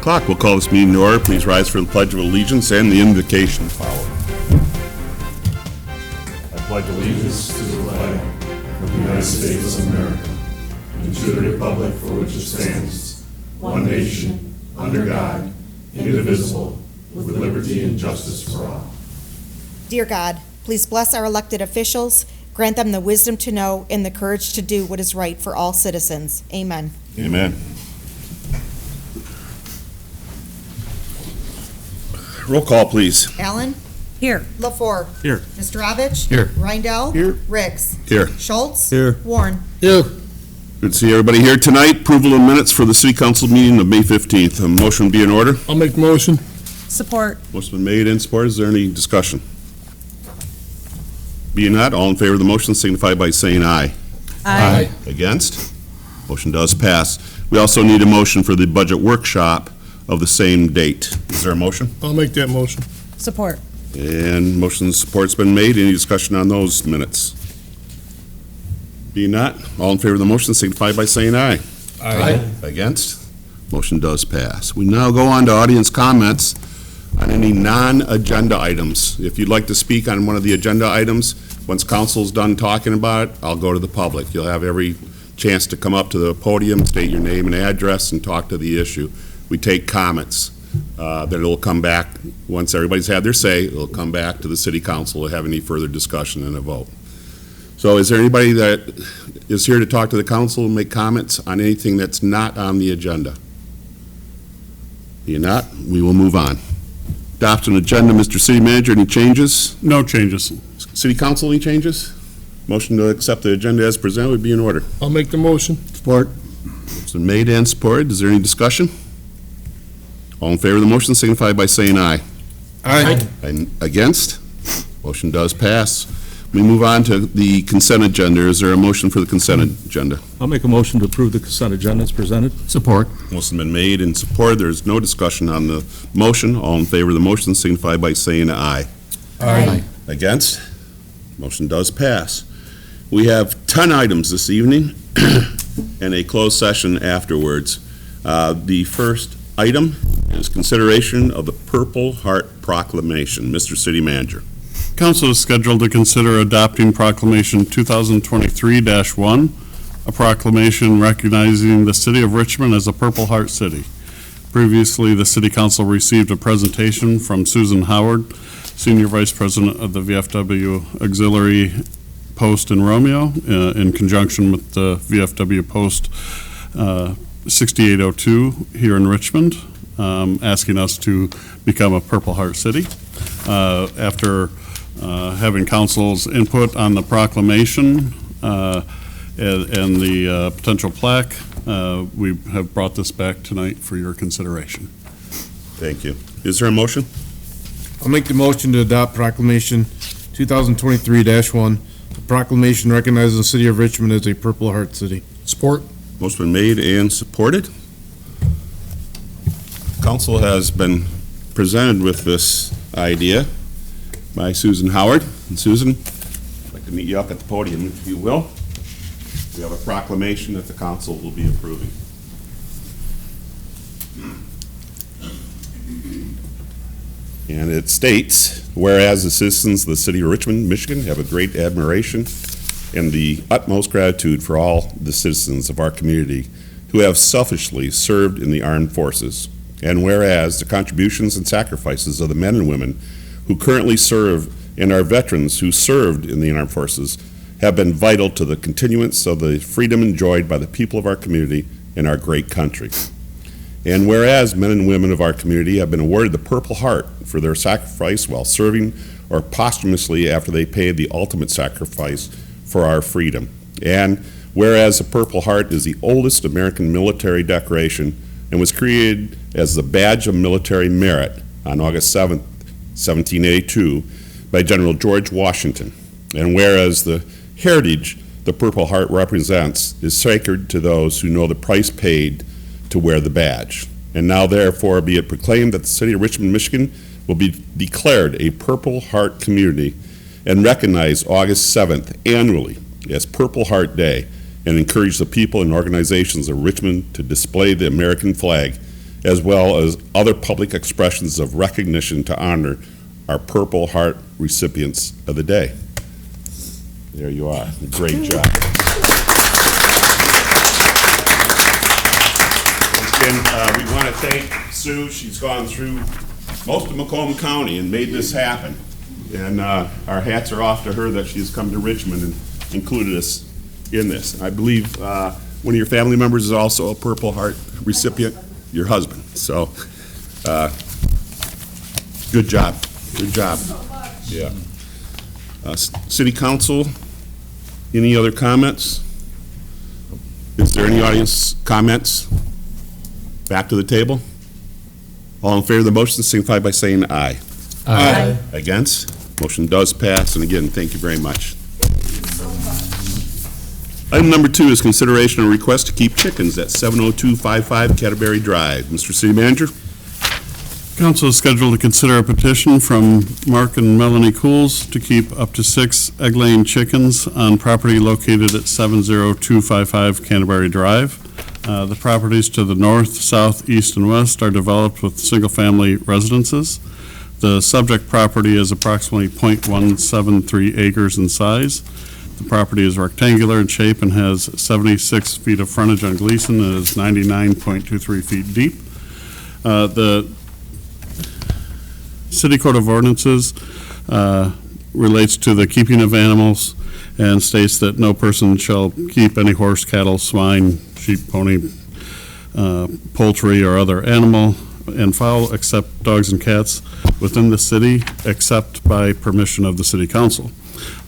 o'clock. We'll call this meeting to order. Please rise for the Pledge of Allegiance and the invocation following. I pledge allegiance to the flag of the United States of America and to the republic for which it stands, one nation, under God, indivisible, with liberty and justice for all. Dear God, please bless our elected officials, grant them the wisdom to know and the courage to do what is right for all citizens. Amen. Amen. Roll call, please. Allen? Here. LaFour? Here. Mr. Here. Reindell? Here. Riggs? Here. Schultz? Here. Warren? Here. Good to see everybody here tonight. Approval of minutes for the City Council meeting of May 15th. A motion be in order. I'll make the motion. Support. Motion been made and supported. Is there any discussion? Being not, all in favor of the motion signify by saying aye. Aye. Against? Motion does pass. We also need a motion for the budget workshop of the same date. Is there a motion? I'll make that motion. Support. And motion and support's been made. Any discussion on those minutes? Being not, all in favor of the motion signify by saying aye. Aye. Against? Motion does pass. We now go on to audience comments on any non-agenda items. If you'd like to speak on one of the agenda items, once council's done talking about it, I'll go to the public. You'll have every chance to come up to the podium, state your name and address, and talk to the issue. We take comments. Then it'll come back, once everybody's had their say, it'll come back to the city council to have any further discussion and a vote. So is there anybody that is here to talk to the council and make comments on anything that's not on the agenda? If you're not, we will move on. Adoption agenda, Mr. City Manager, any changes? No changes. City Council, any changes? Motion to accept the agenda as presented would be in order. I'll make the motion. Support. It's been made and supported. Is there any discussion? All in favor of the motion signify by saying aye. Aye. And against? Motion does pass. We move on to the consent agenda. Is there a motion for the consent agenda? I'll make a motion to approve the consent agenda as presented. Support. Motion been made and supported. There's no discussion on the motion. All in favor of the motion signify by saying aye. Aye. Against? Motion does pass. We have 10 items this evening and a closed session afterwards. The first item is consideration of the Purple Heart Proclamation. Mr. City Manager. Council is scheduled to consider adopting Proclamation 2023-1, a proclamation recognizing the City of Richmond as a Purple Heart City. Previously, the City Council received a presentation from Susan Howard, Senior Vice President of the VFW Auxiliary Post in Romeo, in conjunction with the VFW Post 6802 here in Richmond, asking us to become a Purple Heart City. After having council's input on the proclamation and the potential plaque, we have brought this back tonight for your consideration. Thank you. Is there a motion? I'll make the motion to adopt Proclamation 2023-1, a proclamation recognizing the City of Richmond as a Purple Heart City. Support. Motion been made and supported. Council has been presented with this idea by Susan Howard. And Susan, I'd like to meet you up at the podium, if you will. We have a proclamation that the council will be approving. And it states, whereas the citizens of the City of Richmond, Michigan have a great admiration and the utmost gratitude for all the citizens of our community who have selfishly served in the armed forces. And whereas the contributions and sacrifices of the men and women who currently serve and our veterans who served in the armed forces have been vital to the continuance of the freedom enjoyed by the people of our community and our great country. And whereas men and women of our community have been awarded the Purple Heart for their sacrifice while serving or posthumously after they paid the ultimate sacrifice for our freedom. And whereas the Purple Heart is the oldest American military decoration and was created as the badge of military merit on August 7th, 1782 by General George Washington. And whereas the heritage the Purple Heart represents is sacred to those who know the price paid to wear the badge. And now therefore be it proclaimed that the City of Richmond, Michigan will be declared a Purple Heart community and recognize August 7th annually as Purple Heart Day and encourage the people and organizations of Richmond to display the American flag as well as other public expressions of recognition to honor our Purple Heart recipients of the day. There you are. Great job. And we want to thank Sue. She's gone through most of Macomb County and made this happen. And our hats are off to her that she has come to Richmond and included us in this. I believe one of your family members is also a Purple Heart recipient, your husband. So, good job. Good job. Yeah. City Council, any other comments? Is there any audience comments? Back to the table. All in favor of the motion signify by saying aye. Aye. Against? Motion does pass, and again, thank you very much. Item number 2 is consideration and request to keep chickens at 70255 Canterbury Drive. Mr. City Manager? Council is scheduled to consider a petition from Mark and Melanie Cools to keep up to 6 egg-laying chickens on property located at 70255 Canterbury Drive. The properties to the north, south, east, and west are developed with single-family residences. The subject property is approximately .173 acres in size. The property is rectangular in shape and has 76 feet of frontage on Gleason and is 99.23 feet deep. The City Code of Ordinances relates to the keeping of animals and states that no person shall keep any horse, cattle, swine, sheep, pony, poultry, or other animal and fowl except dogs and cats within the city except by permission of the City Council.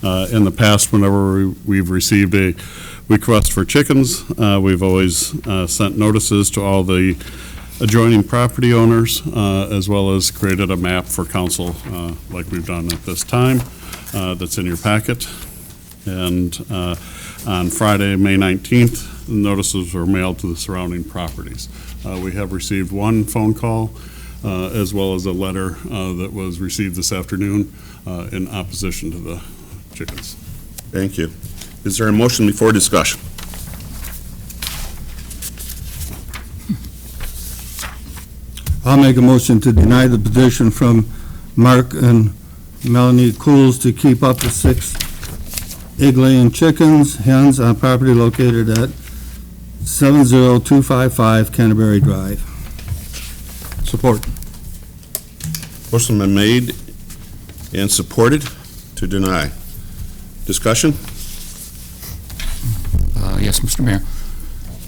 In the past, whenever we've received a request for chickens, we've always sent notices to all the adjoining property owners, as well as created a map for council, like we've done at this time, that's in your packet. And on Friday, May 19th, the notices were mailed to the surrounding properties. We have received one phone call, as well as a letter that was received this afternoon in opposition to the chickens. Thank you. Is there a motion before discussion? I'll make a motion to deny the petition from Mark and Melanie Cools to keep up to 6 egg-laying chickens, hens on property located at 70255 Canterbury Drive. Support. Motion been made and supported to deny. Discussion? Yes, Mr. Mayor.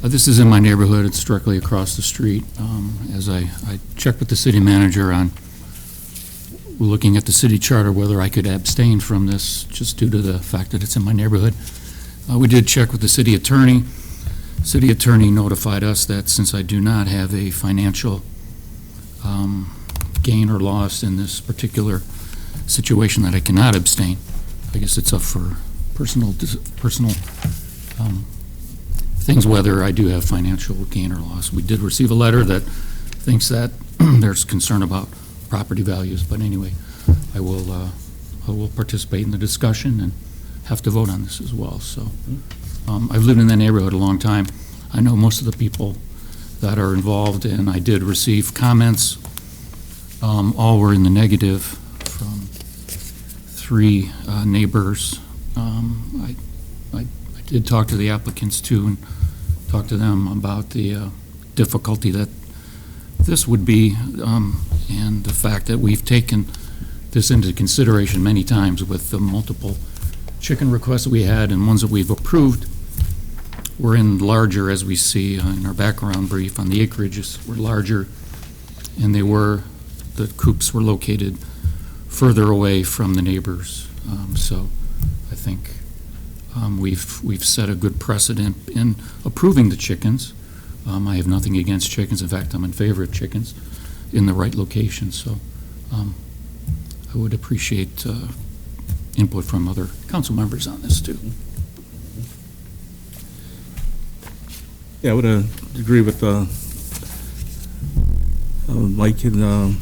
This is in my neighborhood. It's directly across the street. As I checked with the city manager on looking at the city charter, whether I could abstain from this just due to the fact that it's in my neighborhood. We did check with the city attorney. City attorney notified us that since I do not have a financial gain or loss in this particular situation, that I cannot abstain. I guess it's up for personal things, whether I do have financial gain or loss. We did receive a letter that thinks that there's concern about property values, but anyway, I will participate in the discussion and have to vote on this as well. So I've lived in that neighborhood a long time. I know most of the people that are involved, and I did receive comments. All were in the negative from 3 neighbors. I did talk to the applicants too, and talk to them about the difficulty that this would be, and the fact that we've taken this into consideration many times with the multiple chicken requests that we had and ones that we've approved were in larger, as we see in our background brief on the acreages, were larger, and the coops were located further away from the neighbors. So I think we've set a good precedent in approving the chickens. I have nothing against chickens. In fact, I'm in favor of chickens in the right location. So I would appreciate input from other council members on this too. Yeah, I would agree with Mike, and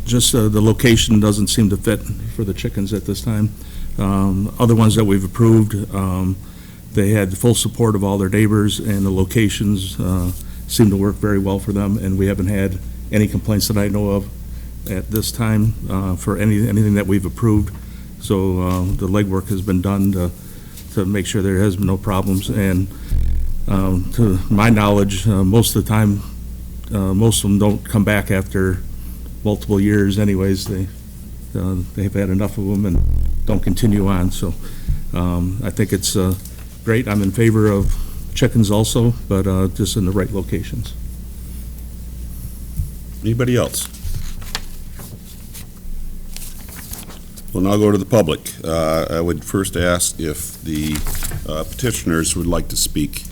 just the location doesn't seem to fit for the chickens at this time. Other ones that we've approved, they had full support of all their neighbors, and the locations seem to work very well for them, and we haven't had any complaints that I know of at this time for anything that we've approved. So the legwork has been done to make sure there has been no problems. And to my knowledge, most of the time, most of them don't come back after multiple years anyways. They've had enough of them and don't continue on. So I think it's great. I'm in favor of chickens also, but just in the right locations. Anybody else? We'll now go to the public. I would first ask if the petitioners would like to speak.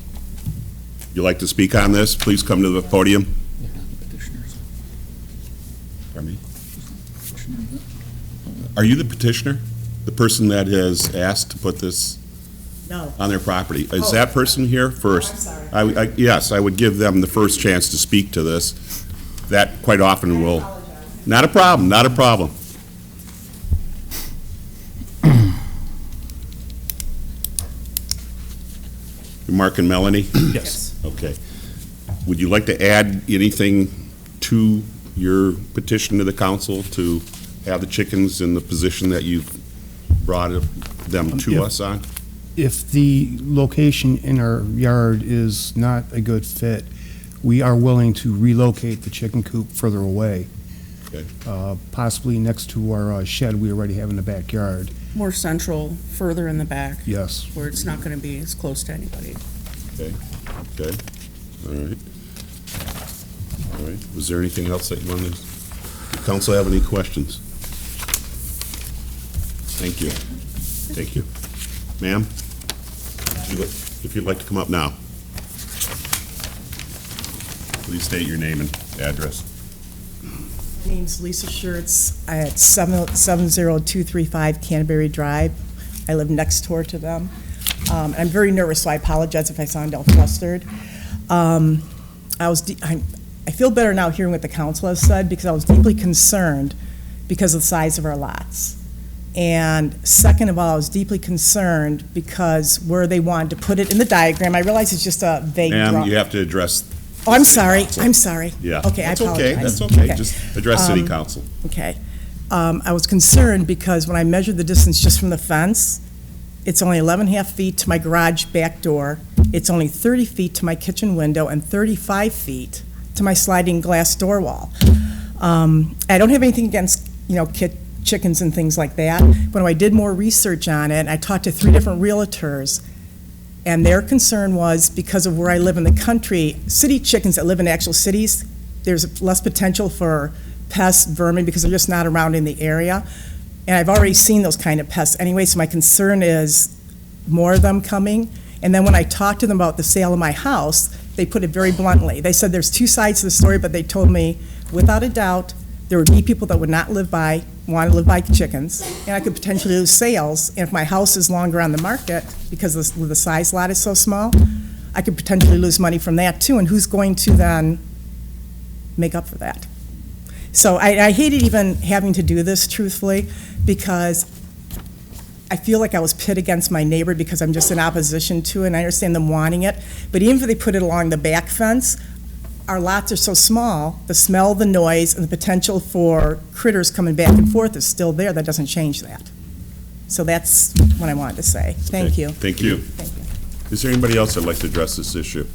You'd like to speak on this? Please come to the podium. Pardon me? Are you the petitioner? The person that has asked to put this No. on their property? Is that person here first? I'm sorry. Yes, I would give them the first chance to speak to this. That quite often will. Not a problem, not a problem. Mark and Melanie? Yes. Okay. Would you like to add anything to your petition to the council to have the chickens in the position that you've brought them to us on? If the location in our yard is not a good fit, we are willing to relocate the chicken coop further away. Okay. Possibly next to our shed we already have in the backyard. More central, further in the back, Yes. where it's not going to be as close to anybody. Okay, okay, all right. All right, was there anything else that you wanted, does council have any questions? Thank you, thank you. Ma'am, if you'd like to come up now. Please state your name and address. My name's Lisa Schertz. At 70235 Canterbury Drive. I live next door to them. I'm very nervous, so I apologize if I sound all flustered. I feel better now hearing what the council has said, because I was deeply concerned because of the size of our lots. And second of all, I was deeply concerned because where they wanted to put it in the diagram, I realize it's just a vague Ma'am, drawing. you have to address. Oh, I'm the city sorry, council. I'm sorry. Yeah. Okay, I That's apologize. okay, that's okay, Okay. just address city council. Okay. I was concerned because when I measured the distance just from the fence, it's only 11.5 feet to my garage back door. It's only 30 feet to my kitchen window and 35 feet to my sliding glass door wall. I don't have anything against, chickens and things like that. But when I did more research on it, I talked to 3 different realtors, and their concern was because of where I live in the country, city chickens that live in actual cities, there's less potential for pests, vermin, because they're just not around in the area. And I've already seen those kind of pests anyway, so my concern is more of them coming. And then when I talked to them about the sale of my house, they put it very bluntly. They said there's 2 sides to the story, but they told me, without a doubt, there would be people that would not want to live by chickens, and I could potentially lose sales. And if my house is longer on the market, because the size lot is so small, I could potentially lose money from that too, and who's going to then make up for that? So I hated even having to do this, truthfully, because I feel like I was pit against my neighbor because I'm just in opposition to it, and I understand them wanting it. But even if they put it along the back fence, our lots are so small, the smell, the noise, and the potential for critters coming back and forth is still there. That doesn't change that. So that's what I wanted to say. Thank Okay, you. Thank you. Thank you. Is there anybody else that'd like to address this issue?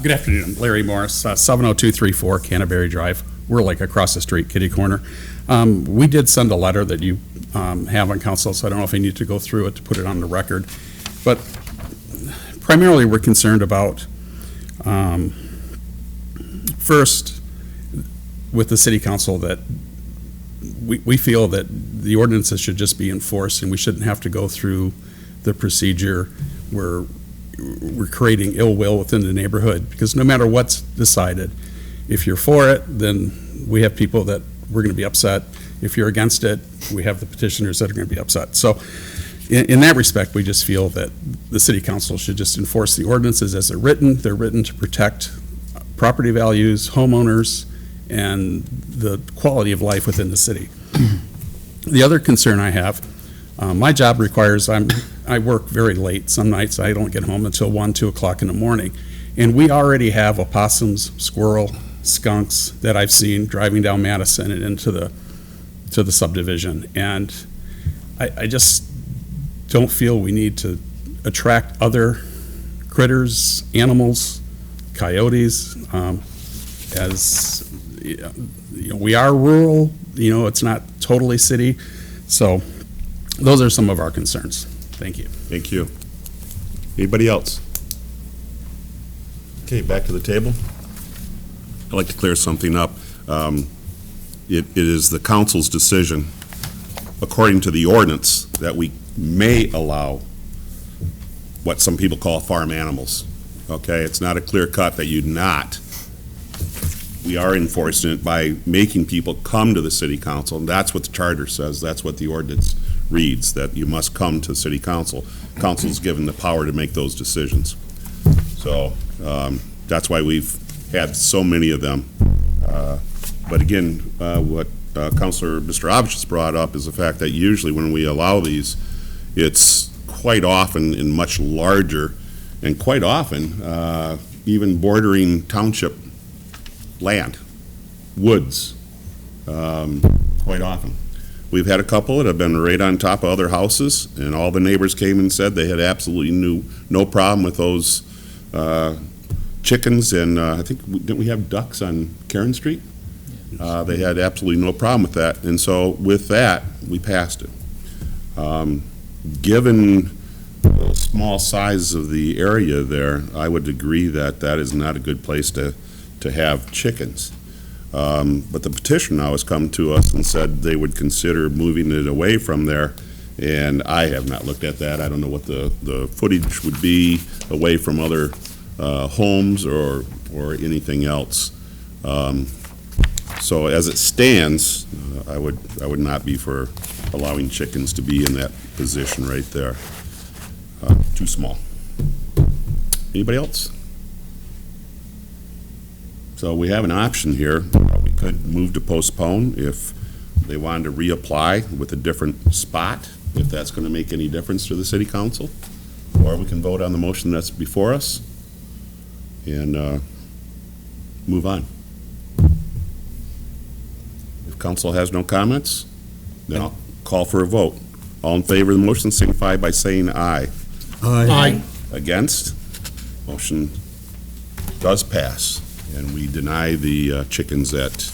Good afternoon, Larry Morris, 70234 Canterbury Drive. We're like across the street, kitty corner. We did send a letter that you have on council, so I don't know if I need to go through it to put it on the record. But primarily, we're concerned about, first, with the city council, that we feel that the ordinances should just be enforced, and we shouldn't have to go through the procedure where we're creating ill will within the neighborhood, because no matter what's decided, if you're for it, then we have people that we're going to be upset. If you're against it, we have the petitioners that are going to be upset. So in that respect, we just feel that the city council should just enforce the ordinances as they're written. They're written to protect property values, homeowners, and the quality of life within the city. The other concern I have, my job requires I work very late. Some nights I don't get home until 1, 2 o'clock in the morning. And we already have opossums, squirrel, skunks that I've seen driving down Madison and into the subdivision. And I just don't feel we need to attract other critters, animals, coyotes, as we are rural, it's not totally city. So those are some of our concerns. Thank you. Thank you. Anybody else? Okay, back to the table. I'd like to clear something up. It is the council's decision, according to the ordinance, that we may allow what some people call farm animals. Okay, it's not a clear cut that you'd not. We are enforcing it by making people come to the city council, and that's what the charter says. That's what the ordinance reads, that you must come to city council. Council's given the power to make those decisions. So that's why we've had so many of them. But again, what Councilor Mr. Abish has brought up is the fact that usually when we allow these, it's quite often in much larger, and quite often even bordering township land, woods, quite often. We've had a couple that have been right on top of other houses, and all the neighbors came and said they had absolutely no problem with those chickens, and I think, didn't we have ducks on Karen Street? They had absolutely no problem with that, and so with that, we passed it. Given the small size of the area there, I would agree that that is not a good place to have chickens. But the petition now has come to us and said they would consider moving it away from there, and I have not looked at that. I don't know what the footage would be away from other homes or anything else. So as it stands, I would not be for allowing chickens to be in that position right there. Too small. Anybody else? So we have an option here. We could move to postpone if they wanted to reapply with a different spot, if that's going to make any difference to the city council. Or we can vote on the motion that's before us and move on. If council has no comments, then I'll call for a vote. All in favor of the motion signify by saying aye. Aye. Against? Motion does pass. And we deny the chickens at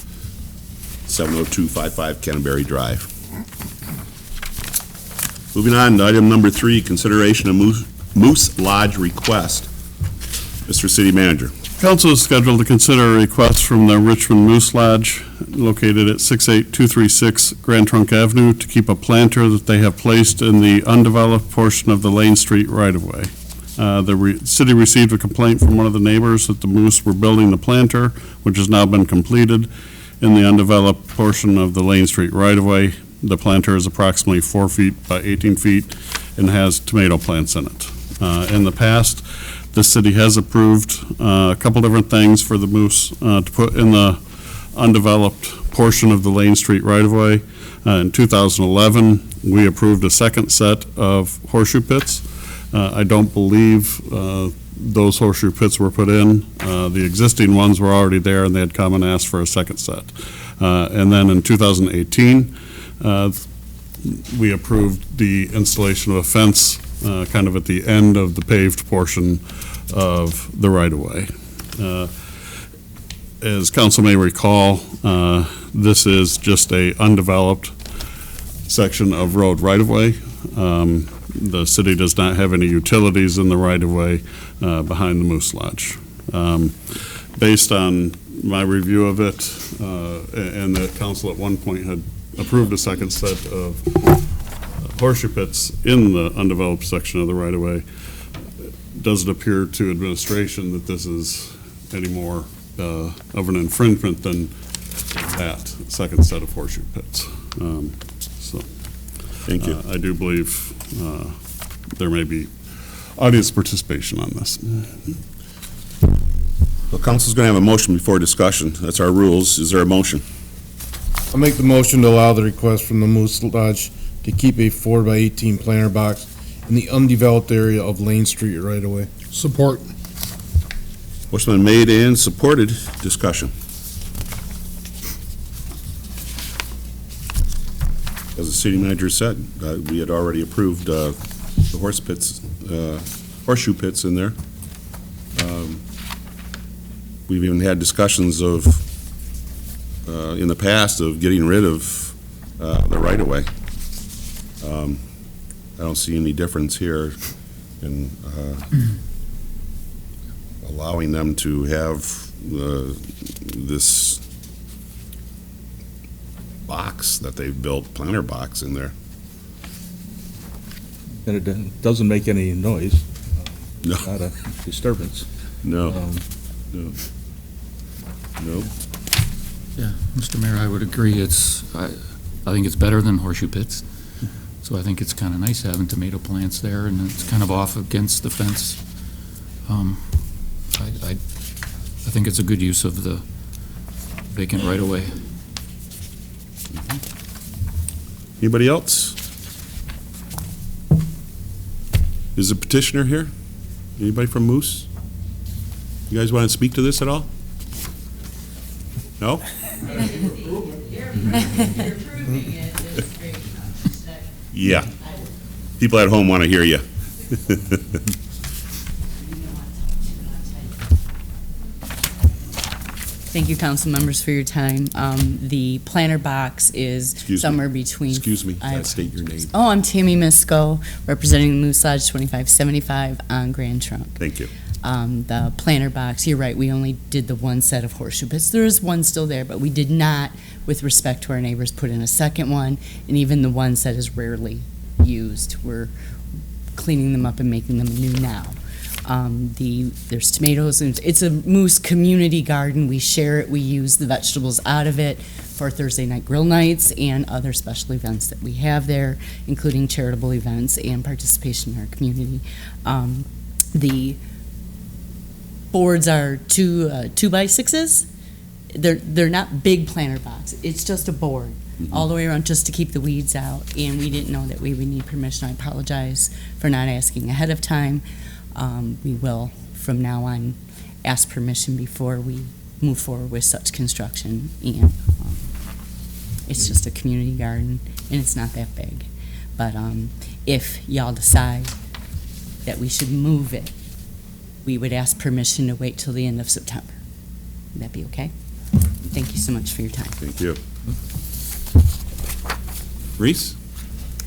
70255 Canterbury Drive. Moving on to item number 3, consideration of Moose Lodge request. Mr. City Manager. Council is scheduled to consider a request from the Richmond Moose Lodge located at 68236 Grand Trunk Avenue to keep a planter that they have placed in the undeveloped portion of the Lane Street right-of-way. The city received a complaint from one of the neighbors that the moose were building the planter, which has now been completed in the undeveloped portion of the Lane Street right-of-way. The planter is approximately 4 feet by 18 feet and has tomato plants in it. In the past, the city has approved a couple different things for the moose to put in the undeveloped portion of the Lane Street right-of-way. In 2011, we approved a second set of horseshoe pits. I don't believe those horseshoe pits were put in. The existing ones were already there, and they had come and asked for a second set. And then in 2018, we approved the installation of a fence kind of at the end of the paved portion of the right-of-way. As council may recall, this is just a undeveloped section of road right-of-way. The city does not have any utilities in the right-of-way behind the Moose Lodge. Based on my review of it, and the council at one point had approved a second set of horseshoe pits in the undeveloped section of the right-of-way, doesn't appear to administration that this is any more of an infringement than that second set of horseshoe pits. Thank you. I do believe there may be audience participation on this. Well, council's going to have a motion before discussion. That's our rules. Is there a motion? I'll make the motion to allow the request from the Moose Lodge to keep a 4x18 planter box in the undeveloped area of Lane Street right away. Support. Motion been made and supported. Discussion. As the city manager said, we had already approved the horseshoe pits in there. We've even had discussions of, in the past, of getting rid of the right-of-way. I don't see any difference here in allowing them to have this box that they've built, planter box in there. And it doesn't make any noise. No. Not a disturbance. No, Um, no. No. Yeah, Mr. Mayor, I would agree. I think it's better than horseshoe pits. So I think it's kind of nice having tomato plants there, and it's kind of off against the fence. I think it's a good use of the vacant right-of-way. Anybody else? Is the petitioner here? Anybody from Moose? You guys want to speak to this at all? No? Yeah. People at home want to hear you. Thank you, council members, for your time. The planter box is Excuse me. somewhere between. Excuse me, state your name. Oh, I'm Tammy Misko, representing the Moose Lodge 2575 on Grand Trunk. Thank you. The planter box, you're right, we only did the one set of horseshoe pits. There is one still there, but we did not, with respect to our neighbors, put in a second one, and even the one set is rarely used. We're cleaning them up and making them new now. There's tomatoes, and it's a Moose community garden. We share it, we use the vegetables out of it for Thursday night grill nights and other special events that we have there, including charitable events and participation in our community. The boards are 2x6s. They're not big planter box. It's just a board all the way around just to keep the weeds out. And we didn't know that we would need permission. I apologize for not asking ahead of time. We will, from now on, ask permission before we move forward with such construction. And it's just a community garden, and it's not that big. But if y'all decide that we should move it, we would ask permission to wait till the end of September. Would that be okay? Thank you so much for your time. Thank you. Reese,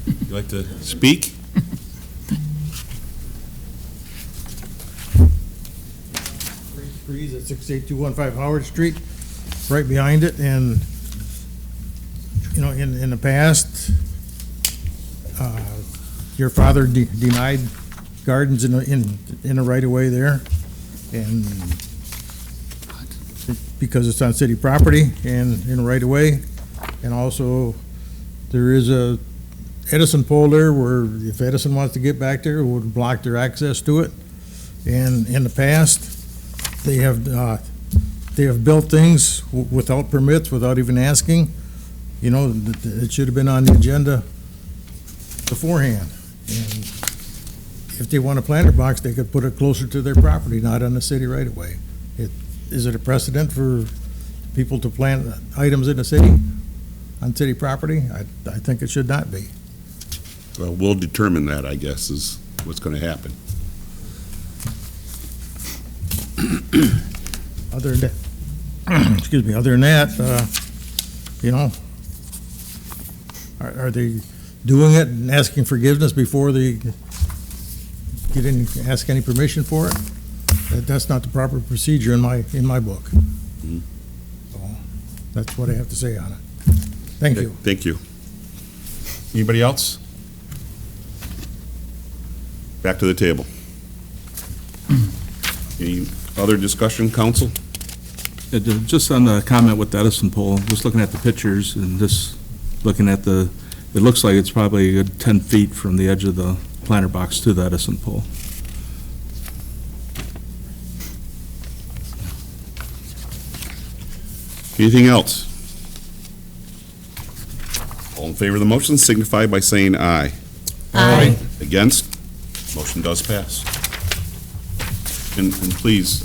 you like to speak? Breeze at 68215 Howard Street, right behind it, and, you know, in the past, your father denied gardens in a right-of-way there, and because it's on city property and in a right-of-way, and also there is a Edison pole there where if Edison wants to get back there, it would block their access to it. And in the past, they have built things without permits, without even asking. You know, it should have been on the agenda beforehand. And if they want a planter box, they could put it closer to their property, not on the city right-of-way. Is it a precedent for people to plant items in the city, on city property? I think it should not be. Well, we'll determine that, I guess, is what's going to happen. Other than that, excuse me, other than that, you know, are they doing it and asking forgiveness before they ask any permission for it? That's not the proper procedure in my book. So that's what I have to say on it. Thank you. Thank you. Anybody else? Back to the table. Any other discussion, council? Just on the comment with the Edison pole, just looking at the pictures and just looking at it looks like it's probably a good 10 feet from the edge of the planter box to the Edison pole. Anything else? All in favor of the motion signify by saying aye. Aye. Against? Motion does pass. And please,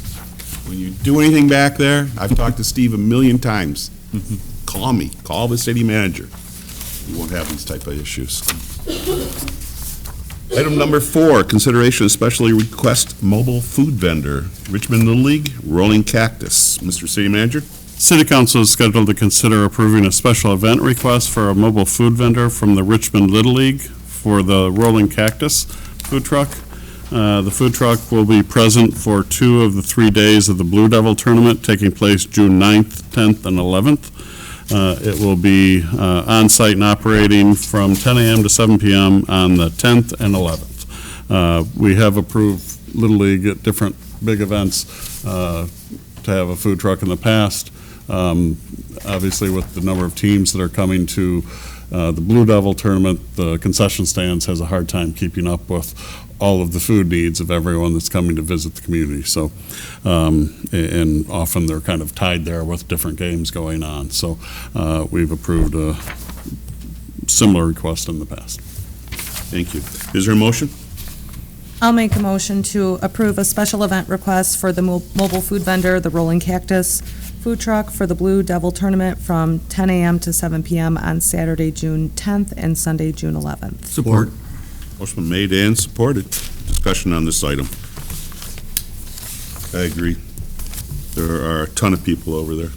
when you do anything back there, I've talked to Steve a million times. Call me, call the city manager. You won't have these type of issues. Item number 4, consideration of specially request mobile food vendor, Richmond Little League, Rolling Cactus. Mr. City Manager? City Council is scheduled to consider approving a special event request for a mobile food vendor from the Richmond Little League for the Rolling Cactus food truck. The food truck will be present for 2 of the 3 days of the Blue Devil tournament taking place June 9th, 10th, and 11th. It will be on-site and operating from 10 a.m. to 7 p.m. on the 10th and 11th. We have approved Little League at different big events to have a food truck in the past. Obviously, with the number of teams that are coming to the Blue Devil tournament, the concession stands has a hard time keeping up with all of the food needs of everyone that's coming to visit the community. So, and often they're kind of tied there with different games going on. So we've approved a similar request in the past. Thank you. Is there a motion? I'll make a motion to approve a special event request for the mobile food vendor, the Rolling Cactus food truck for the Blue Devil tournament from 10 a.m. to 7 p.m. on Saturday, June 10th and Sunday, June 11th. Support. Motion been made and supported. Discussion on this item. I agree. There are a ton of people over there.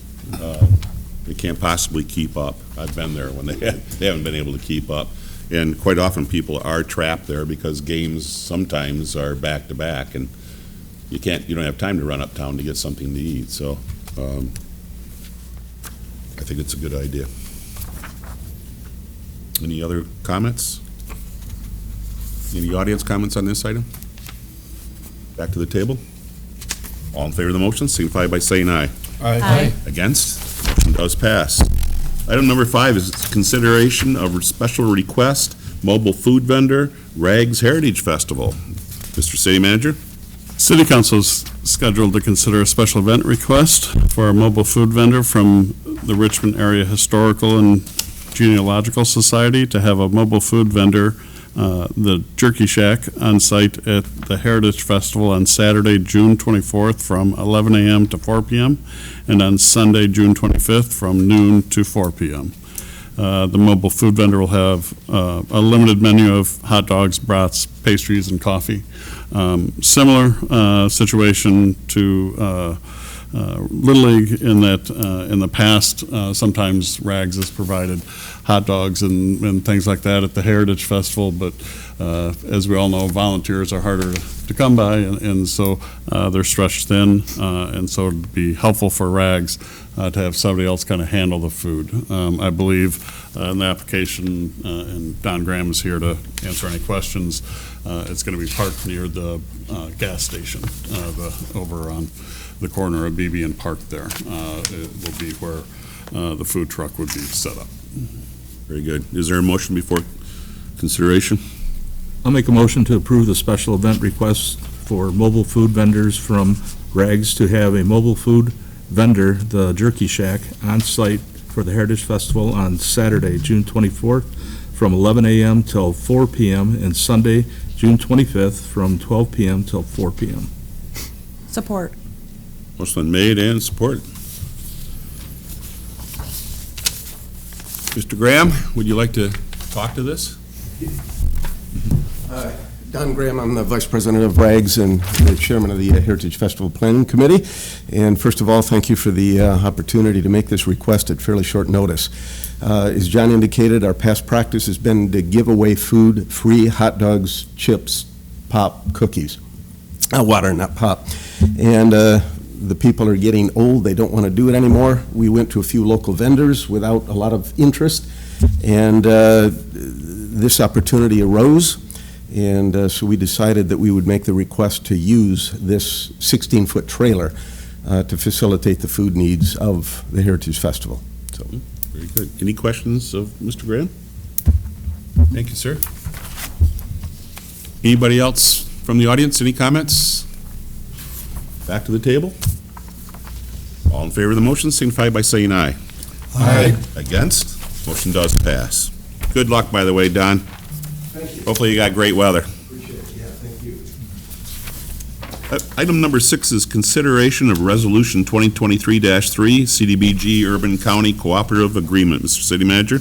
They can't possibly keep up. I've been there when they haven't been able to keep up. And quite often people are trapped there because games sometimes are back to back and you don't have time to run uptown to get something to eat. So I think it's a good idea. Any other comments? Any audience comments on this item? Back to the table. All in favor of the motion, signify by saying aye. Aye. Against? Motion does pass. Item number 5 is consideration of special request, mobile food vendor, RAHGS Heritage Festival. Mr. City Manager? City Council is scheduled to consider a special event request for a mobile food vendor from the Richmond Area Historical and Genealogical Society to have a mobile food vendor, the Jerky Shack, on site at the Heritage Festival on Saturday, June 24th from 11 a.m. to 4 p.m. and on Sunday, June 25th from noon to 4 p.m. The mobile food vendor will have a limited menu of hot dogs, brats, pastries, and coffee. Similar situation to Little League in that in the past, sometimes RAHGS has provided hot dogs and things like that at the Heritage Festival, but as we all know, volunteers are harder to come by, and so they're stretched thin, and so it'd be helpful for RAHGS to have somebody else kind of handle the food. I believe in the application, and Don Graham is here to answer any questions, it's going to be parked near the gas station, over on the corner of BB and Park there. It will be where the food truck would be set up. Very good. Is there a motion before consideration? I'll make a motion to approve the special event request for mobile food vendors from RAHGS to have a mobile food vendor, the Jerky Shack, on site for the Heritage Festival on Saturday, June 24th from 11 a.m. till 4 p.m. and Sunday, June 25th from 12 p.m. till 4 p.m. Support. Motion been made and supported. Mr. Graham, would you like to talk to this? Don Graham, I'm the Vice President of RAHGS and the Chairman of the Heritage Festival Planning Committee. And first of all, thank you for the opportunity to make this request at fairly short notice. As John indicated, our past practice has been to give away food, free hot dogs, chips, pop, cookies. Water, not pop. And the people are getting old. They don't want to do it anymore. We went to a few local vendors without a lot of interest, and this opportunity arose, and so we decided that we would make the request to use this 16-foot trailer to facilitate the food needs of the Heritage Festival. So, very good. Any questions of Mr. Graham? Thank you, sir. Anybody else from the audience? Any comments? Back to the table. All in favor of the motion, signify by saying aye. Aye. Against? Motion does pass. Good luck, by the way, Don. Thank you. Hopefully you got great weather. Appreciate it. Yeah, thank you. Item number 6 is consideration of Resolution 2023-3, CDBG Urban County Cooperative Agreement. Mr. City Manager?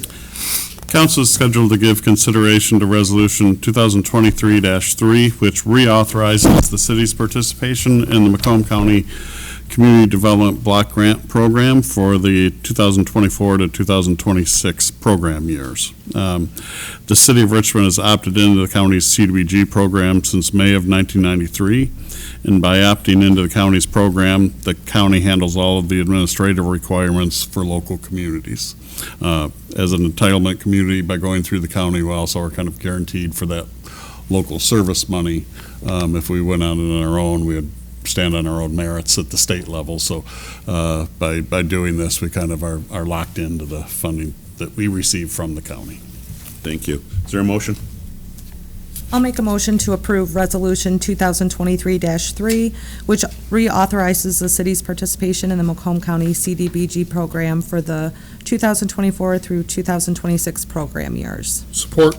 Council is scheduled to give consideration to Resolution 2023-3, which reauthorizes the city's participation in the Macomb County Community Development Block Grant Program for the 2024 to 2026 program years. The city of Richmond has opted into the county's CDBG program since May of 1993, and by opting into the county's program, the county handles all of the administrative requirements for local communities. As an entitlement community, by going through the county, we also are kind of guaranteed for that local service money. If we went out on our own, we would stand on our own merits at the state level. So by doing this, we kind of are locked into the funding that we receive from the county. Thank you. Is there a motion? I'll make a motion to approve Resolution 2023-3, which reauthorizes the city's participation in the Macomb County CDBG program for the 2024 through 2026 program years. Support.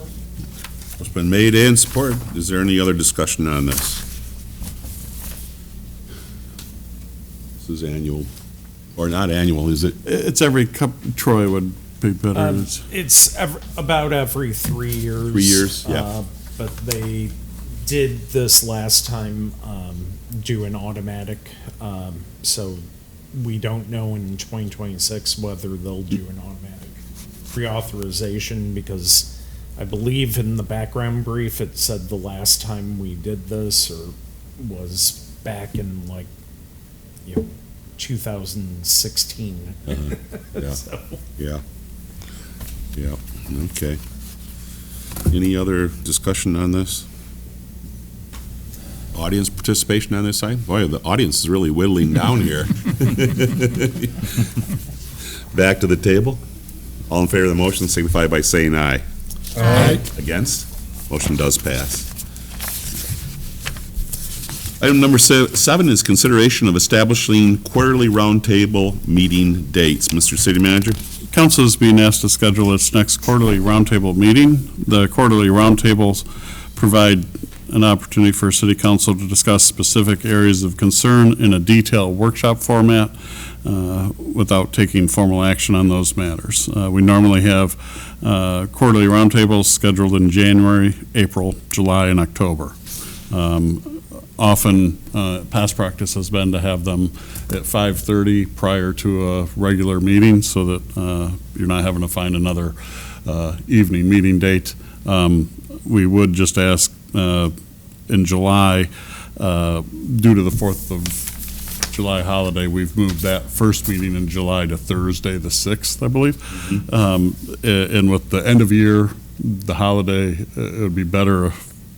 It's been made and supported. Is there any other discussion on this? This is annual, or not annual, is it? It's every, Troy would be better. It's about every 3 years. 3 years, yeah. But they did this last time do an automatic, so we don't know in 2026 whether they'll do an automatic reauthorization, because I believe in the background brief it said the last time we did this or was back in 2016. Yeah. So. Yeah. Yeah. Okay. Any other discussion on this? Audience participation on this side? Boy, the audience is really whittling down here. Back to the table. All in favor of the motion signify by saying aye. Aye. Against? Motion does pass. Item number 7 is consideration of establishing quarterly roundtable meeting dates. Mr. City Manager? Council is being asked to schedule its next quarterly roundtable meeting. The quarterly roundtables provide an opportunity for City Council to discuss specific areas of concern in a detailed workshop format without taking formal action on those matters. We normally have quarterly roundtables scheduled in January, April, July, and October. Often, past practice has been to have them at 5:30 prior to a regular meeting, so that you're not having to find another evening meeting date. We would just ask in July, due to the 4th of July holiday, we've moved that first meeting in July to Thursday, the 6th, I believe. And with the end of year, the holiday, it would be better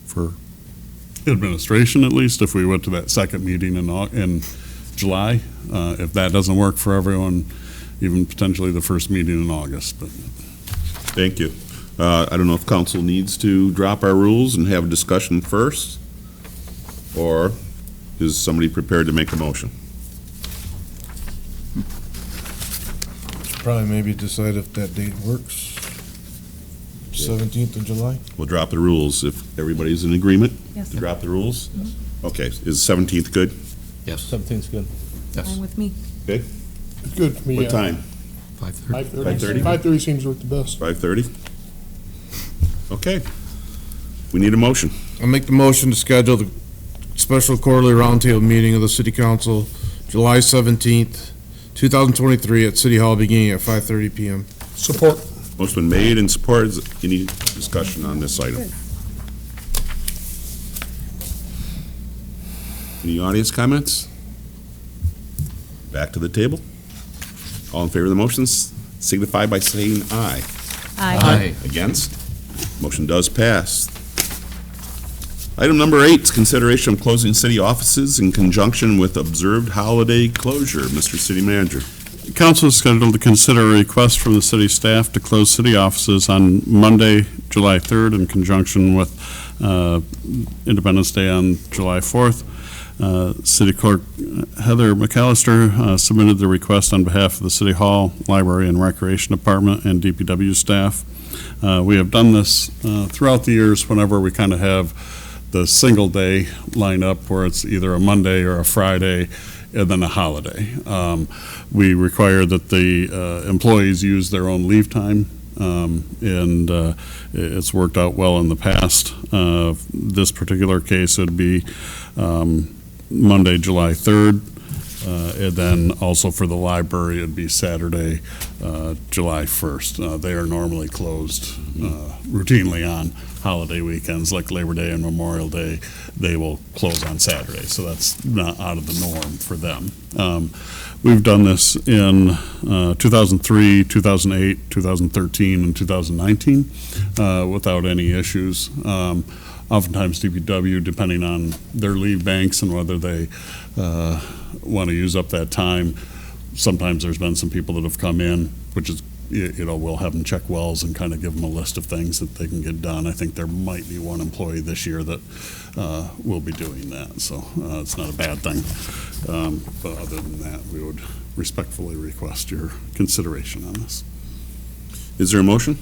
for administration, at least, if we went to that second meeting in July. If that doesn't work for everyone, even potentially the first meeting in August. But Thank you. I don't know if council needs to drop our rules and have a discussion first, or is somebody prepared to make a motion? Probably maybe decide if that date works. 17th of July? We'll drop the rules if everybody's in agreement Yes. to drop the rules. Okay, is 17th good? Yes. 17th's good. Yes. Fine with me. Okay, It's good for me. what time? 5:30. 5:30? 5:30 seems to work the best. 5:30? Okay. We need a motion. I'll make the motion to schedule the special quarterly roundtable meeting of the City Council, July 17th, 2023, at City Hall, beginning at 5:30 PM. Support. Motion been made and supported. Any discussion on this item? Any audience comments? Back to the table. All in favor of the motions signify by saying aye. Aye. Against? Motion does pass. Item number 8 is consideration of closing city offices in conjunction with observed holiday closure. Mr. City Manager. Council is scheduled to consider a request from the city staff to close city offices on Monday, July 3rd, in conjunction with Independence Day on July 4th. City Clerk Heather McAllister submitted the request on behalf of the City Hall, Library, and Recreation Department and DPW staff. We have done this throughout the years whenever we kind of have the single day lineup where it's either a Monday or a Friday and then a holiday. We require that the employees use their own leave time, and it's worked out well in the past. This particular case would be Monday, July 3rd, and then also for the library, it'd be Saturday, July 1st. They are normally closed routinely on holiday weekends like Labor Day and Memorial Day. They will close on Saturday, so that's not out of the norm for them. We've done this in 2003, 2008, 2013, and 2019 without any issues. Oftentimes DPW, depending on their leave banks and whether they want to use up that time, sometimes there's been some people that have come in, which is, we'll have them check wells and kind of give them a list of things that they can get done. I think there might be one employee this year that will be doing that, so it's not a bad thing. But other than that, we would respectfully request your consideration on this. Is there a motion?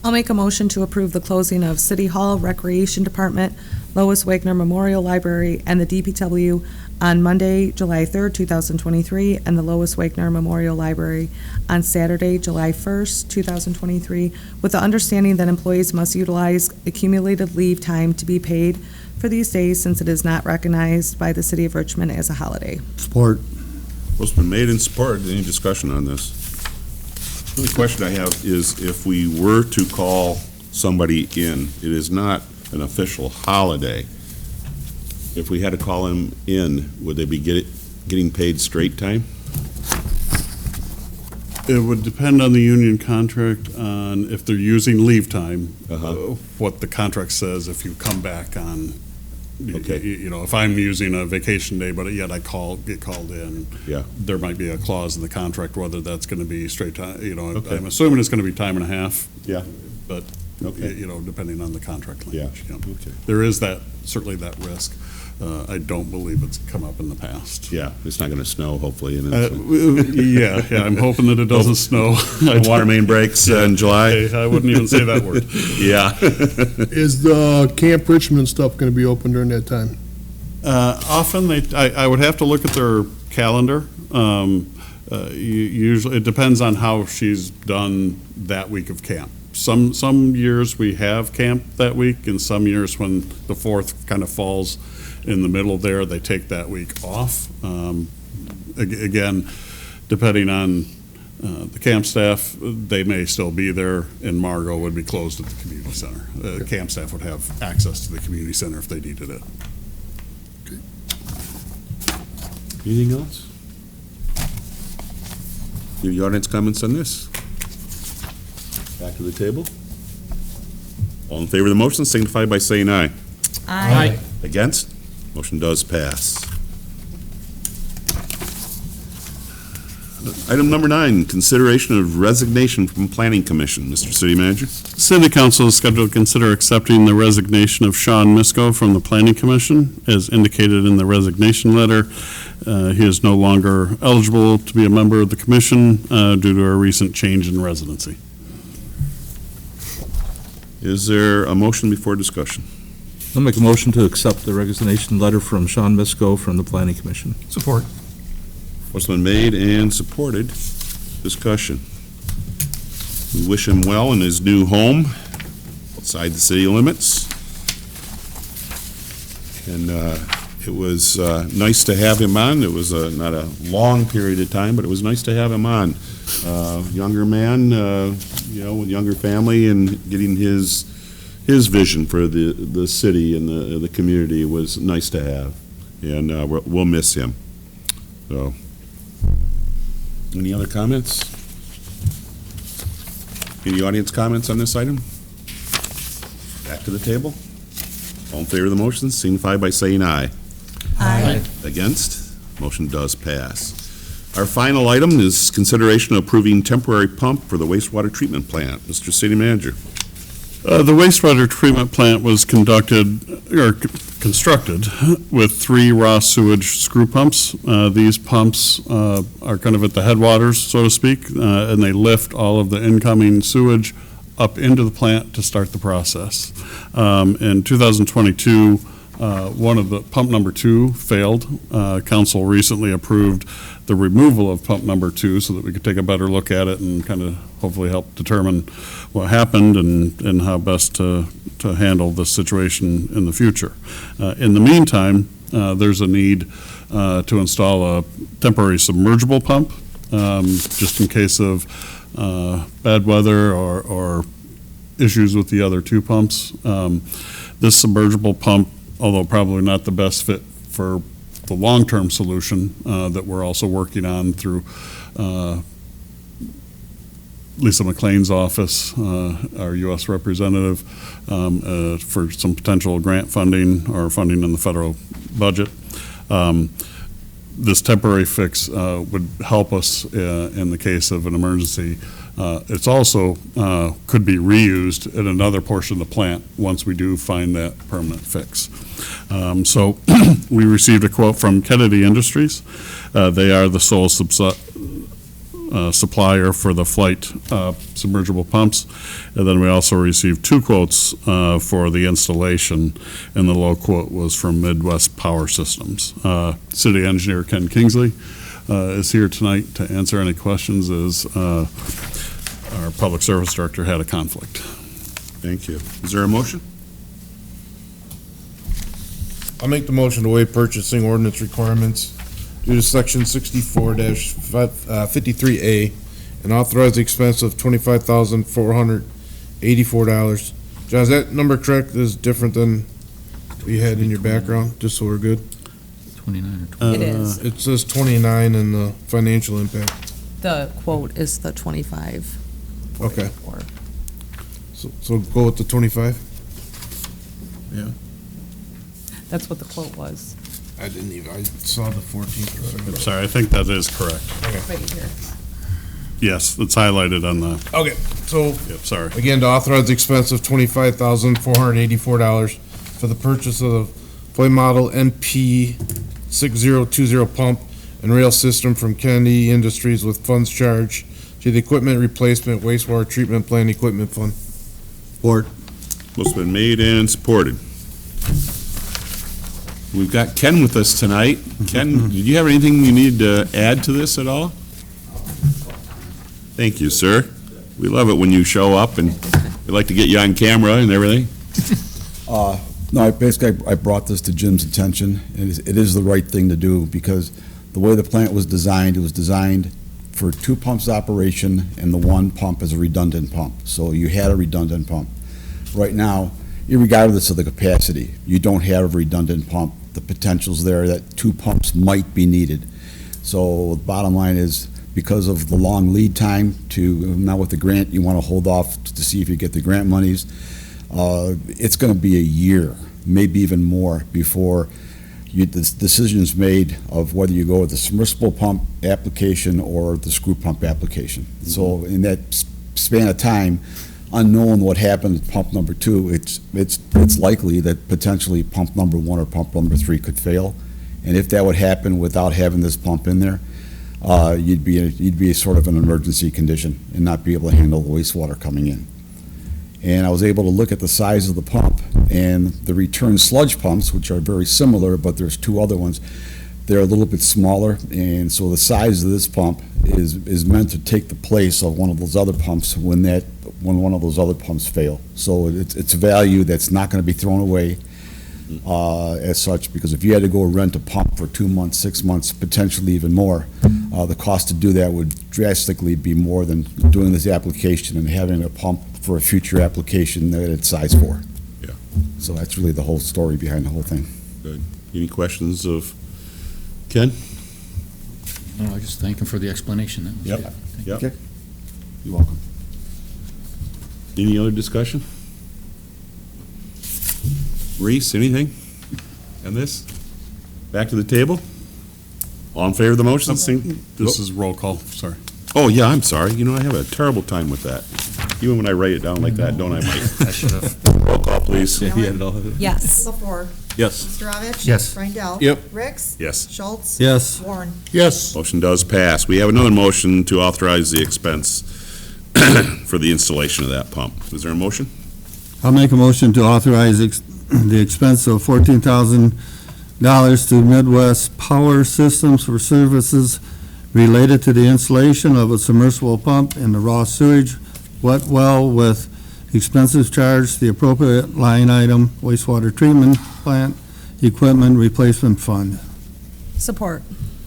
I'll make a motion to approve the closing of City Hall, Recreation Department, Lois Wagner Memorial Library, and the DPW on Monday, July 3rd, 2023, and the Lois Wagner Memorial Library on Saturday, July 1st, 2023, with the understanding that employees must utilize accumulated leave time to be paid for these days since it is not recognized by the City of Richmond as a holiday. Support. What's been made and supported? Any discussion on this? The only question I have is if we were to call somebody in, it is not an official holiday. If we had to call them in, would they be getting paid straight time? It would depend on the union contract on if they're using leave time, what the contract says if you come back on. Okay. If I'm using a vacation day, but yet I get called in, Yeah. there might be a clause in the contract whether that's going to be straight time. Okay. I'm assuming it's going to be time and a half. Yeah. But Okay. depending on the contract language. Yeah. Okay. There is certainly that risk. I don't believe it's come up in the past. Yeah, it's not going to snow, hopefully. And Yeah, I'm hoping that it doesn't snow. The water main breaks in July. Hey, I wouldn't even say that word. Yeah. Is the Camp Richmond stuff going to be open during that time? Often I would have to look at their calendar. Usually, it depends on how she's done that week of camp. Some years we have camp that week, and some years when the 4th kind of falls in the middle there, they take that week off. Again, depending on the camp staff, they may still be there, and Margot would be closed at the community center. Camp staff would have access to the community center if they needed it. Anything else? Any audience comments on this? Back to the table. All in favor of the motion signify by saying aye. Aye. Against? Motion does pass. Item number 9, consideration of resignation from Planning Commission. Mr. City Manager? City Council is scheduled to consider accepting the resignation of Sean Misko from the Planning Commission. As indicated in the resignation letter, he is no longer eligible to be a member of the commission due to a recent change in residency. Is there a motion before discussion? I'll make a motion to accept the resignation letter from Sean Misko from the Planning Commission. Support. What's been made and supported? Discussion. We wish him well in his new home outside the city limits. And it was nice to have him on. It was not a long period of time, but it was nice to have him on. Younger man, with younger family, and getting his vision for the city and the community was nice to have. And we'll miss him. So, any other comments? Any audience comments on this item? Back to the table. All in favor of the motion, signify by saying aye. Aye. Against? Motion does pass. Our final item is consideration of approving temporary pump for the wastewater treatment plant. Mr. City Manager. The wastewater treatment plant was constructed with 3 raw sewage screw pumps. These pumps are kind of at the headwaters, so to speak, and they lift all of the incoming sewage up into the plant to start the process. In 2022, one of the pump number 2 failed. Council recently approved the removal of pump number 2 so that we could take a better look at it and kind of hopefully help determine what happened and how best to handle the situation in the future. In the meantime, there's a need to install a temporary submergible pump just in case of bad weather or issues with the other 2 pumps. This submergible pump, although probably not the best fit for the long-term solution that we're also working on through Lisa McLean's office, our U.S. representative, for some potential grant funding or funding in the federal budget. This temporary fix would help us in the case of an emergency. It's also could be reused in another portion of the plant once we do find that permanent fix. So we received a quote from Kennedy Industries. They are the sole supplier for the flight submergible pumps. And then we also received 2 quotes for the installation, and the low quote was from Midwest Power Systems. City Engineer Ken Kingsley is here tonight to answer any questions as our Public Service Director had a conflict. Thank you. Is there a motion? I'll make the motion to waive purchasing ordinance requirements due to section 64-53A and authorize the expense of $25,484. John, is that number correct? Is different than we had in your background, just so we're good? 29 or 20. It is. It says 29 in the financial impact. The quote is the 25. Okay. So go with the 25? That's what the quote was. I didn't even, I saw the 14th. I'm sorry, I think that is correct. Right here. Yes, it's highlighted on the, Okay, so yep, sorry. again, to authorize the expense of $25,484 for the purchase of the Floyd Model NP 6020 pump and rail system from Kennedy Industries with funds charged to the Equipment Replacement Wastewater Treatment Plant Equipment Fund. Support. Motion's been made and supported. We've got Ken with us tonight. Ken, did you have anything you need to add to this at all? Thank you, sir. We love it when you show up, and we like to get you on camera and everything. No, I brought this to Jim's attention. It is the right thing to do, because the way the plant was designed, it was designed for 2 pumps operation, and the 1 pump is a redundant pump. So you had a redundant pump. Right now, irregardless of the capacity, you don't have a redundant pump. The potential's there that 2 pumps might be needed. So the bottom line is, because of the long lead time now with the grant, you want to hold off to see if you get the grant monies. It's going to be a year, maybe even more, before the decision's made of whether you go with the submersible pump application or the screw pump application. So in that span of time, unknown what happened with pump number 2, it's likely that potentially pump number 1 or pump number 3 could fail. And if that would happen without having this pump in there, you'd be sort of an emergency condition and not be able to handle the wastewater coming in. And I was able to look at the size of the pump, and the return sludge pumps, which are very similar, but there's 2 other ones, they're a little bit smaller, and so the size of this pump is meant to take the place of one of those other pumps when one of those other pumps fail. So it's a value that's not going to be thrown away as such, because if you had to go rent a pump for 2 months, 6 months, potentially even more, the cost to do that would drastically be more than doing this application and having a pump for a future application that it's sized for. Yeah. So that's really the whole story behind the whole thing. Good. Any questions of Ken? No, I just thank him for the explanation. That was Yep. good. Thank Yep. you. Okay. You're welcome. Any other discussion? Reese, anything on this? Back to the table? All in favor of the motion? This is roll call, sorry. Oh, yeah, I'm sorry. You know, I have a terrible time with that. Even when I write it down like that, don't I, Mike? I should have. Roll call, please. Yes. LaFour. Yes. Mr. Yes. Rindell. Yep. Ricks. Yes. Schultz. Yes. Warren. Yes. Motion does pass. We have another motion to authorize the expense for the installation of that pump. Is there a motion? I'll make a motion to authorize the expense of $14,000 to Midwest Power Systems for services related to the installation of a submersible pump in the raw sewage wet well with expenses charged the appropriate line item wastewater treatment plant equipment replacement fund. Support.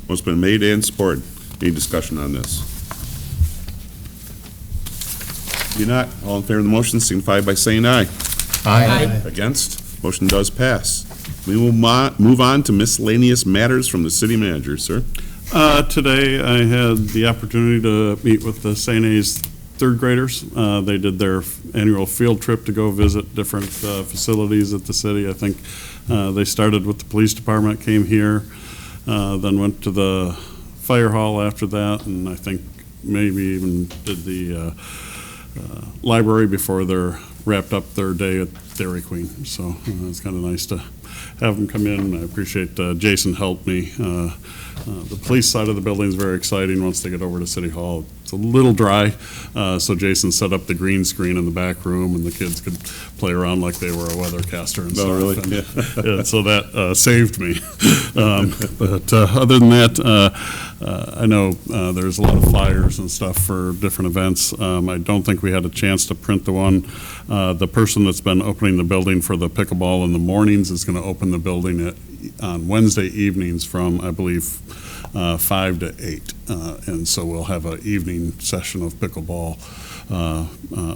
What's been made and supported. Any discussion on this? If you're not, all in favor of the motion signify by saying aye. Aye. Against? Motion does pass. We will move on to miscellaneous matters from the city manager, sir. Today, I had the opportunity to meet with the St. A's third graders. They did their annual field trip to go visit different facilities at the city. I think they started with the police department, came here, then went to the fire hall after that, and I think maybe even did the library before they're wrapped up their day at Dairy Queen. So it's kind of nice to have them come in. I appreciate Jason helped me. The police side of the building is very exciting once they get over to City Hall. It's a little dry, so Jason set up the green screen in the back room, and the kids could play around like they were a weathercaster and stuff. really? And so that saved me. But other than that, I know there's a lot of flyers and stuff for different events. I don't think we had a chance to print the one. The person that's been opening the building for the pickleball in the mornings is going to open the building on Wednesday evenings from, I believe, 5 to 8. And so we'll have an evening session of pickleball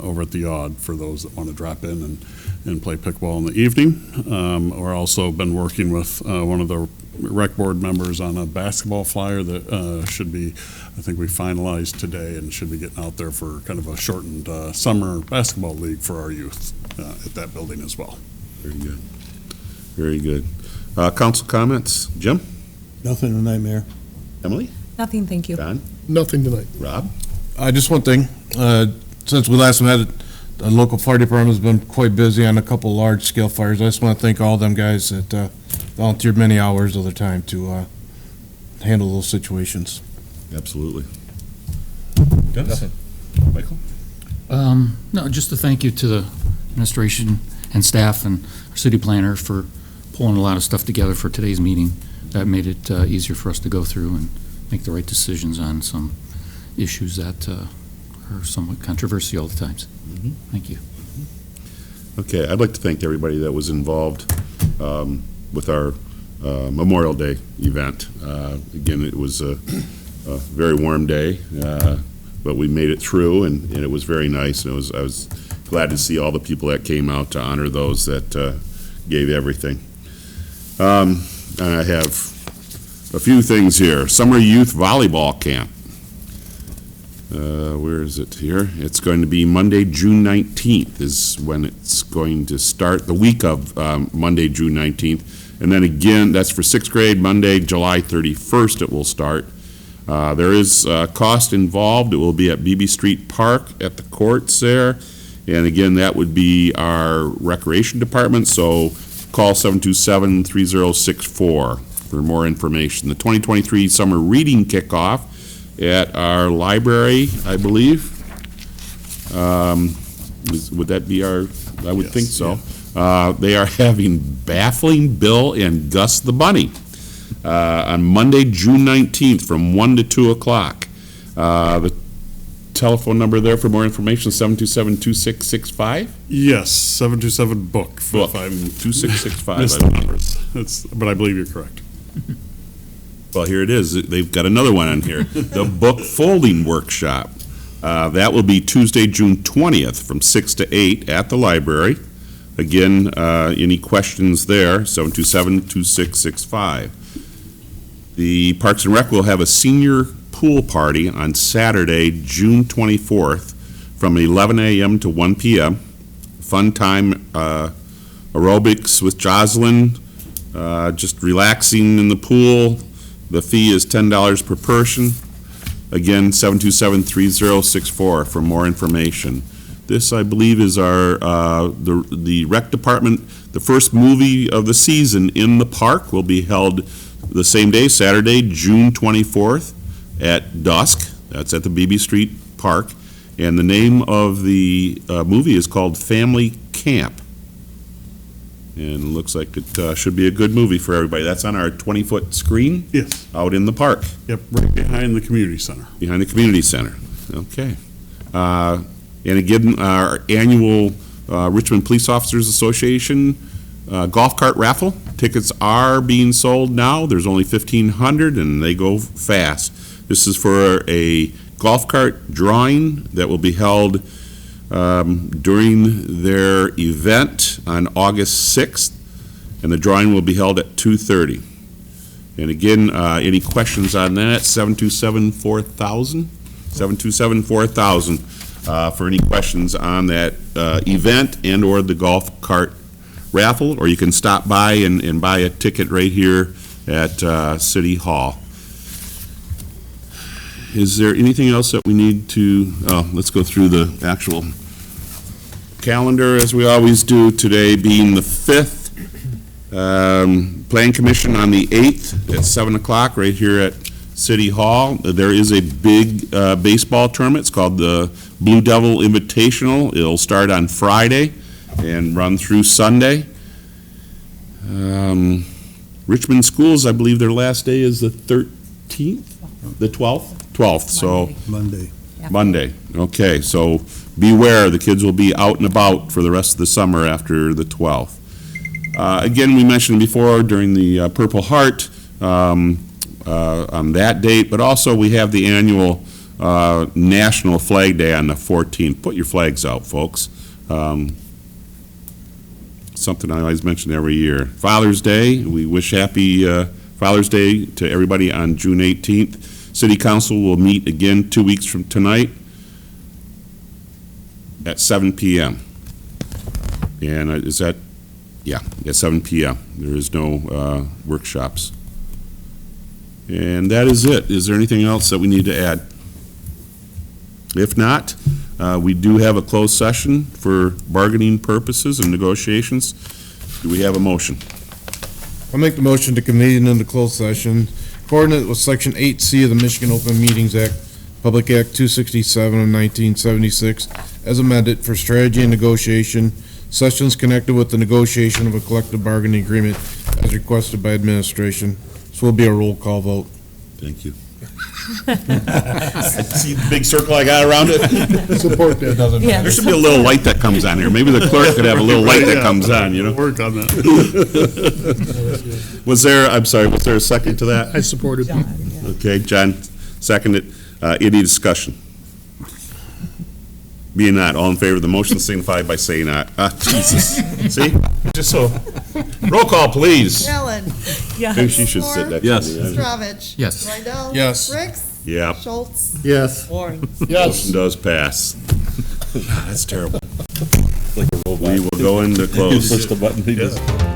over at the Yard for those that want to drop in and play pickleball in the evening. We're also been working with one of the rec board members on a basketball flyer that should be, I think we finalized today and should be getting out there for kind of a shortened summer basketball league for our youth at that building as well. Very good. Very good. Council comments? Jim? Nothing tonight, Mayor. Emily? Nothing, thank you. Don? Nothing tonight. Rob? Just one thing, since we last met, the local fire department has been quite busy on a couple large-scale fires. I just want to thank all them guys that volunteered many hours of their time to handle those situations. Absolutely. Dennis? Michael? No, just a thank you to the administration and staff and our city planner for pulling a lot of stuff together for today's meeting. That made it easier for us to go through and make the right decisions on some issues that are somewhat controversial at times. Thank you. Okay, I'd like to thank everybody that was involved with our Memorial Day event. Again, it was a very warm day, but we made it through, and it was very nice. And I was glad to see all the people that came out to honor those that gave everything. And I have a few things here. Summer Youth Volleyball Camp. Where is it here? It's going to be Monday, June 19th is when it's going to start, the week of Monday, June 19th. And then again, that's for sixth grade, Monday, July 31st it will start. There is cost involved. It will be at BB Street Park at the courts there. And again, that would be our recreation department, so call 727-3064 for more information. The 2023 summer reading kickoff at our library, I believe. Would that be our, I would think so. Yeah. They are having Baffling Bill and Gus the Bunny on Monday, June 19th from 1 to 2 o'clock. The telephone number there for more information, 727-2665? Yes, 727-BOOK. Book, If I'm 2665. missed the numbers. But I believe you're correct. Well, here it is. They've got another one on here. The Book Folding Workshop. That will be Tuesday, June 20th from 6 to 8 at the library. Again, any questions there, 727-2665. The Parks and Rec will have a senior pool party on Saturday, June 24th from 11 a.m. to 1 p.m. Fun time, aerobics with Jocelyn, just relaxing in the pool. The fee is $10 per person. Again, 727-3064 for more information. This, I believe, is our, the rec department, the first movie of the season in the park will be held the same day, Saturday, June 24th at dusk. That's at the BB Street Park. And the name of the movie is called Family Camp. And it looks like it should be a good movie for everybody. That's on our 20-foot screen? Yes. Out in the park. Yep, right behind the community center. Behind the community center. Okay. And again, our annual Richmond Police Officers Association golf cart raffle. Tickets are being sold now. There's only 1,500 and they go fast. This is for a golf cart drawing that will be held during their event on August 6th, and the drawing will be held at 2:30. And again, any questions on that, 727-4000? 727-4000 for any questions on that event and/or the golf cart raffle, or you can stop by and buy a ticket right here at City Hall. Is there anything else that we need to, let's go through the actual calendar as we always do, today being the 5th. Plan Commission on the 8th at 7 o'clock right here at City Hall. There is a big baseball tournament. It's called the Blue Devil Invitational. It'll start on Friday and run through Sunday. Richmond Schools, I believe their last day is the 13th, the 12th? 12th, so. Monday. Monday, okay, so beware, the kids will be out and about for the rest of the summer after the 12th. Again, we mentioned before during the Purple Heart on that date, but also we have the annual National Flag Day on the 14th. Put your flags out, folks. Something I always mention every year. Father's Day, we wish happy Father's Day to everybody on June 18th. City Council will meet again 2 weeks from tonight at 7 p.m. And is that, yeah, at 7 p.m. There is no workshops. And that is it. Is there anything else that we need to add? If not, we do have a closed session for bargaining purposes and negotiations. Do we have a motion? I'll make the motion to convene into closed session, coordinate with Section 8C of the Michigan Open Meetings Act, Public Act 267 of 1976, as amended for strategy and negotiation, sessions connected with the negotiation of a collective bargaining agreement as requested by administration. This will be a roll call vote. Thank you. See the big circle I got around it? Support that. There should be a little light that comes on here. Maybe the clerk could have a little light that comes on, you know? Work on that. Was there, I'm sorry, was there a second to that? I supported. Okay, John seconded. Any discussion? Being not, all in favor of the motion signify by saying aye. Jesus. See? Just so. Roll call, please. Allen. Maybe she should sit next to Yes. me. Stravich. Yes. Rydell. Yes. Ricks. Yeah, Schultz. Yes. Warren. motion does pass. That's terrible. We will go into close. Push the button.